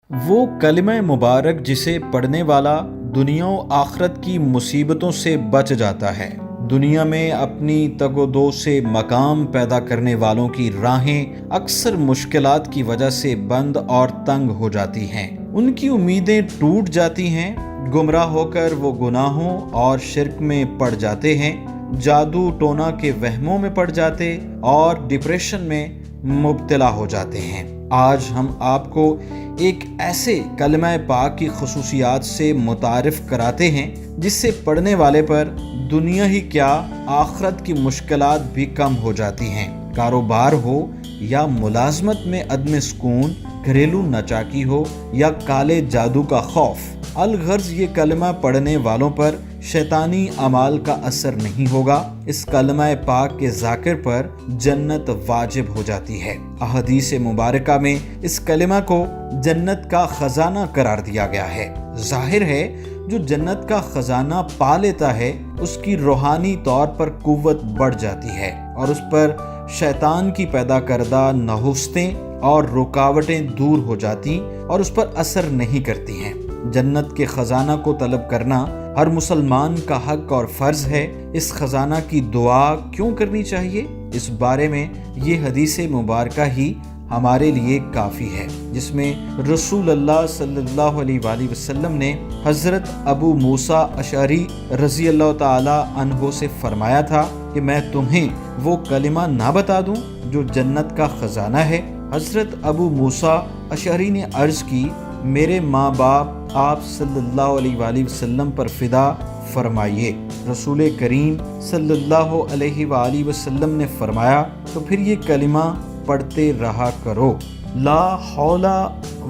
وہ کلمہ مبارک جسے پڑھنے والا دنیا و آخرت کی مصیبتوں سے بچ جاتا ہے۔ دنیا میں اپنی تگ و دو سے مقام پیدا کرنے والوں کی راہیں اکثر مشکلات کی وجہ سے بند اور تنگ ہو جاتی ہیں، ان کی امیدیں ٹوٹ جاتی ہیں، گمراہ ہو کر وہ گناہوں اور شرک میں پڑ جاتے ہیں، جادو ٹونا کے وہموں میں پڑ جاتے اور ڈپریشن میں مبتلا ہو جاتے ہیں۔ آج ہم آپ کو ایک ایسے کلمہ پاک کی خصوصیات سے متعارف کراتے ہیں جس سے پڑھنے والے پر دنیا ہی کیا آخرت کی مشکلات بھی کم ہو جاتی ہیں۔ کاروبار ہو یا ملازمت میں عدم سکون، گھریلو ناچاکی ہو یا کالے جادو کا خوف، الغرض یہ کلمہ پڑھنے والوں پر شیطانی اعمال کا اثر نہیں ہوگا۔ اس کلمہ پاک کے ذاکر پر جنت واجب ہو جاتی ہے۔ احادیث مبارکہ میں اس کلمہ کو جنت کا خزانہ قرار دیا گیا ہے۔ ظاہر ہے جو جنت کا خزانہ پا لیتا ہے اس کی روحانی طور پر قوت بڑھ جاتی ہے اور اس پر شیطان کی پیدا کردہ نحوستیں اور رکاوٹیں دور ہو جاتی اور اس پر اثر نہیں کرتی ہیں۔ جنت کے خزانہ کو طلب کرنا ہر مسلمان کا حق اور فرض ہے۔ اس خزانہ کی دعا کیوں کرنی چاہیے، اس بارے میں یہ حدیث مبارکہ ہی ہمارے لیے کافی ہے، جس میں رسول اللہ صلی اللہ علیہ وآلہ وسلم نے حضرت ابو موسیٰ اشعری رضی اللہ تعالی عنہ سے فرمایا تھا کہ میں تمہیں وہ کلمہ نہ بتا دوں جو جنت کا خزانہ ہے۔ حضرت ابو موسیٰ اشعری نے عرض کی، میرے ماں باپ آپ صلی اللہ علیہ وآلہ وسلم پر فدا فرمائیے۔ رسول کریم صلی اللہ علیہ وآلہ وسلم نے فرمایا تو پھر یہ کلمہ پڑھتے رہا کرو، لا حول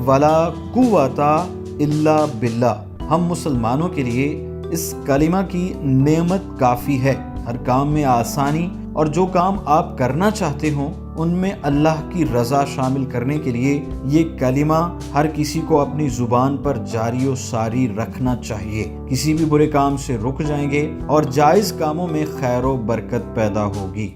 ولا قوت الا باللہ۔ ہم مسلمانوں کے لیے اس کلمہ کی نعمت کافی ہے، ہر کام میں آسانی، اور جو کام آپ کرنا چاہتے ہوں ان میں اللہ کی رضا شامل کرنے کے لیے یہ کلمہ ہر کسی کو اپنی زبان پر جاری و ساری رکھنا چاہیے۔ کسی بھی برے کام سے رک جائیں گے اور جائز کاموں میں خیر و برکت پیدا ہوگی۔